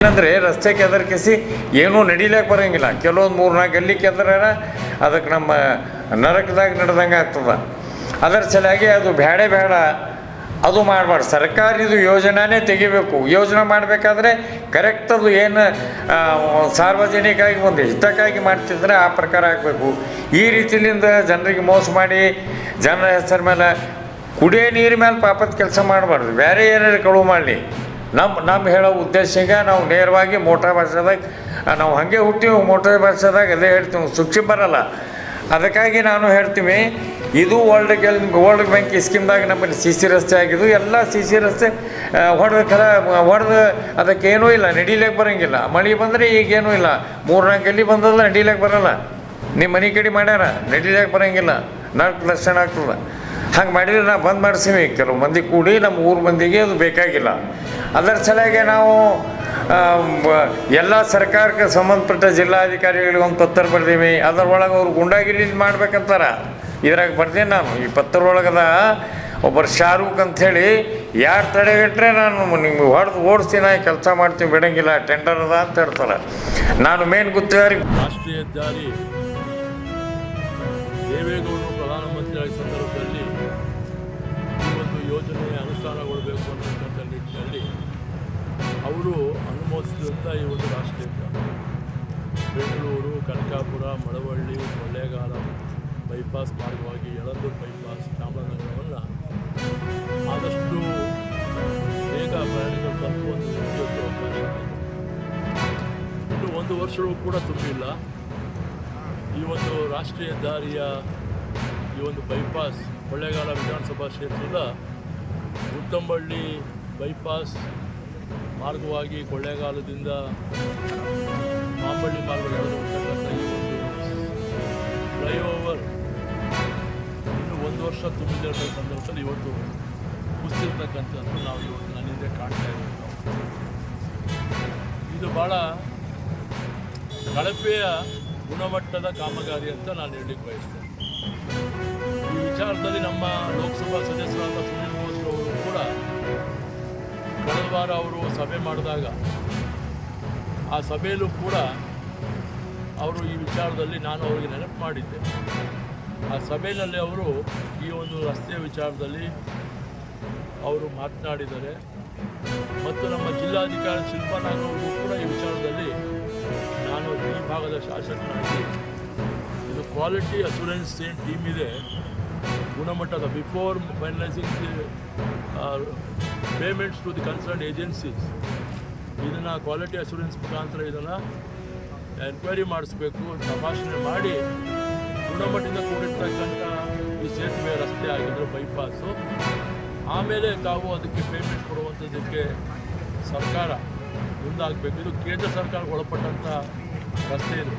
ಏನಂದರೆ ರಸ್ತೆ ಕೆದರ್ಕಿಸಿ ಏನೂ ನಡಿಲಿಕ್ಕೆ ಬರೋಂಗಿಲ್ಲ. ಕೆಲವೊಂದು 3-4 ಗಲ್ಲಿ ಕೆದರ ಅದಕ್ಕೆ ನಮ್ಮ ನರಕದಾಗ ನಡೆದಂಗೆ ಆಗ್ತದೆ. ಅದರ ಸಲುವಾಗಿ ಅದು ಬೇಡ ಅದು ಮಾಡಬಾರ್ದು. ಸರ್ಕಾರಿದು ಯೋಜನೆ ತೆಗಿಬೇಕು. ಯೋಜನೆ ಮಾಡಬೇಕಾದ್ರೆ ಕರೆಕ್ಟ್ ಅದು ಏನು ಸಾರ್ವಜನಿಕವಾಗಿ ಒಂದು ಹಿತಕ್ಕಾಗಿ ಮಾಡ್ತಿದ್ರೆ ಆ ಪ್ರಕಾರ ಆಗಬೇಕು. ಈ ರೀತಿಯಿಂದ ಜನರಿಗೆ ಮೋಸ ಮಾಡಿ ಜನರ ಹೆಸರ ಮೇಲೆ ಕುಡಿಯೋ ನೀರು ಮೇಲೆ ಪಾಪದ ಕೆಲಸ ಮಾಡಬಾರ್ದು. ಬೇರೆ ಏನಾರು ಕಳುವು ಮಾಡಲಿ. ನಮ್ಮ ಹೇಳೋ ಉದ್ದೇಶಕ್ಕೆ ನಾವು ನೇರವಾಗಿ ಮೋಟಾರ್ ಭಾಷೆದಾಗ ನಾವು ಹಾಗೆ ಹುಟ್ಟಿವಿ. ಮೋಟಾರ್ ಭಾಷೆದಾಗ ಅದೇ ಹೇಳ್ತೀವಿ, ಸೂಕ್ಷ್ಮ ಬರಲ್ಲ. ಅದಕ್ಕಾಗಿ ನಾನು ಹೇಳ್ತೀವಿ, ಇದು ವರ್ಲ್ಡ್ ಬ್ಯಾಂಕ್ ಸ್ಕೀಮ್ದಾಗ ನಮ್ಮಲ್ಲಿ CC ರಸ್ತೆ ಆಗಿದ್ದು ಎಲ್ಲ CC ರಸ್ತೆ ಹೊಡೆದು ಅದಕ್ಕೇನೂ ಇಲ್ಲ, ನಡಿಲಿಕ್ಕೆ ಬರೋಂಗಿಲ್ಲ. ಮಳೆ ಬಂದರೆ ಈಗೇನೂ ಇಲ್ಲ. 3-4 ಗಲ್ಲಿ ಬಂದಲ್ಲ, ನಡಿಲಿಕ್ಕೆ ಬರೋಲ್ಲ. ನಿಮ್ಮ ಮನೆ ಕಡೆ ಮಾಡ್ಯಾರ, ನಡಿಲಿಕ್ಕೆ ಬರೋಂಗಿಲ್ಲ, ನಾಲ್ಕು ಲಕ್ಷಣ ಆಗ್ತದೆ. ಹಂಗೆ ಮಾಡಿದರೆ ನಾವು ಬಂದ್ ಮಾಡಿಸೀವಿ. ಕೆಲವು ಮಂದಿ ಕೂಡಿ ನಮ್ಮ ಊರು ಮಂದಿಗೆ ಅದು ಬೇಕಾಗಿಲ್ಲ. ಅದರ ಸಲುವಾಗಿ ನಾವು ಎಲ್ಲ ಸರ್ಕಾರಕ್ಕೆ ಸಂಬಂಧಪಟ್ಟ ಜಿಲ್ಲಾಧಿಕಾರಿಗಳಿಗೆ ಒಂದು ಪತ್ರ ಬರ್ದೀವಿ. ಅದರೊಳಗೆ ಅವ್ರು ಗುಂಡಾಗಿರಿ ಮಾಡ್ಬೇಕಂತಾರ. ಇದ್ರಾಗ ಬರ್ತೀನಿ ನಾನು. ಈ ಪತ್ರ ಒಳಗದ ಒಬ್ಬರು ಶಾರೂಕ್ ಅಂಥೇಳಿ ಯಾರು ತಡೆಗಟ್ಟರೆ ನಾನು ನಿಮ್ಗೆ ಓಡಿಸ್ತೀನಿ, ಕೆಲಸ ಮಾಡ್ತೀವಿ, ಬಿಡೋಂಗಿಲ್ಲ, ಟೆಂಡರ್ ಅದ ಅಂತ ಹೇಳ್ತಾರೆ. ನಾನು ಮೇನ್ ಗುತ್ತಿಗೆದಾರಿ. ರಾಷ್ಟ್ರೀಯ ಹೆದ್ದಾರಿ ದೇವೇಗೌಡರು ಪ್ರಧಾನಮಂತ್ರಿಯಾದ ಸಂದರ್ಭದಲ್ಲಿ ಈ ಒಂದು ಯೋಜನೆ ಅನುಷ್ಠಾನಗೊಳ್ಳಬೇಕು ಅನ್ನತಕ್ಕಂಥ ನಿಟ್ಟಿನಲ್ಲಿ ಅವರು ಅನುಮೋದಿಸಿದಂಥ ಈ ಒಂದು ರಾಷ್ಟ್ರೀಯ ಹೆದ್ದಾರಿ ಬೆಂಗಳೂರು, ಕನಕಾಪುರ, ಮಳವಳ್ಳಿ, ಕೊಳ್ಳೇಗಾಲ ಬೈಪಾಸ್ ಮಾರ್ಗವಾಗಿ ಯಳಂದೂರು ಬೈಪಾಸ್, ಚಾಮರಾಜನಗರವನ್ನು ಆದಷ್ಟು ಬೇಗ ಪ್ರಯಾಣಿಕರು ತಲುಪುವಂಥ ಅವಕಾಶ ಇದೆ. ಇನ್ನು 1 ವರ್ಷವೂ ಕೂಡ ತುಂಬಿಲ್ಲ. ಈ ಒಂದು ರಾಷ್ಟ್ರೀಯ ಹೆದ್ದಾರಿಯ ಈ ಒಂದು ಬೈಪಾಸ್ ಕೊಳ್ಳೇಗಾಲ ವಿಧಾನಸಭಾ ಕ್ಷೇತ್ರದ ಉತ್ತಂಬಳ್ಳಿ ಬೈಪಾಸ್ ಮಾರ್ಗವಾಗಿ ಕೊಳ್ಳೇಗಾಲದಿಂದ ಮಾಂಬಳ್ಳಿ ಮಾರ್ಗ ಎಳೆದಿರ್ತಕ್ಕಂಥ ಈ ಒಂದು ಫ್ಲೈಓವರ್ ಇನ್ನು 1 ವರ್ಷ ತುಂಬಿದ ಸಂದರ್ಭದಲ್ಲಿ ಇವತ್ತು ಕುಸಿದಿರ್ತಕ್ಕಂಥದ್ದು ನಾವು ಇವತ್ತು ನನ್ನಿಂದ ಕಾಣ್ತಾ ಇದ್ದೀವಿ. ಇದು ಭಾಳ ಕಳಪೆಯ ಗುಣಮಟ್ಟದ ಕಾಮಗಾರಿ ಅಂತ ನಾನು ಹೇಳಲಿಕ್ಕೆ ಬಯಸ್ತೇನೆ. ಈ ವಿಚಾರದಲ್ಲಿ ನಮ್ಮ ಲೋಕಸಭಾ ಸದಸ್ಯರಾದ ಸುನೀಲ್ ಬೋಸ್ ಅವರು ಕೂಡ ಕಳೆದ ವಾರ ಅವರು ಸಭೆ ಮಾಡಿದಾಗ ಆ ಸಭೆಯಲ್ಲೂ ಕೂಡ ಅವರು ಈ ವಿಚಾರದಲ್ಲಿ ನಾನು ಅವರಿಗೆ ನೆನಪು ಮಾಡಿದ್ದೆ. ಆ ಸಭೆಯಲ್ಲಿ ಅವರು ಈ ಒಂದು ರಸ್ತೆಯ ವಿಚಾರದಲ್ಲಿ ಅವರು ಮಾತನಾಡಿದ್ದಾರೆ. ಮತ್ತು ನಮ್ಮ ಜಿಲ್ಲಾಧಿಕಾರಿ ಶಿಲ್ಪಾನಾಗ್ ಅವರು ಕೂಡ ಈ ವಿಚಾರದಲ್ಲಿ ನಾನು ಈ ಭಾಗದ ಶಾಸಕನಾಗಿ ಇದು ಕ್ವಾಲಿಟಿ ಅಶ್ಯೂರೆನ್ಸ್ ಟೀಮ್ ಇದೆ, ಗುಣಮಟ್ಟದ before finalising payments to the concern agencies ಇದನ್ನು ಕ್ವಾಲಿಟಿ ಅಶ್ಯೂರೆನ್ಸ್ ಮುಖಾಂತರ ಇದನ್ನು ಎನ್ಕ್ವೈರಿ ಮಾಡಿಸ್ಬೇಕು, ತಪಾಸಣೆ ಮಾಡಿ ಗುಣಮಟ್ಟದಿಂದ ಕೂಡಿರ್ತಕ್ಕಂಥ ಈ ಸೇತುವೆ ರಸ್ತೆ ಆಗಿದ್ದರೆ ಬೈಪಾಸು, ಆಮೇಲೆ ತಾವು ಅದಕ್ಕೆ ಪೇಮೆಂಟ್ ಕೊಡುವಂಥದ್ದಕ್ಕೆ ಸರ್ಕಾರ ಮುಂದಾಗಬೇಕು. ಇದು ಕೇಂದ್ರ ಸರ್ಕಾರಕ್ಕೆ ಒಳಪಟ್ಟಂಥ ರಸ್ತೆ ಇದು.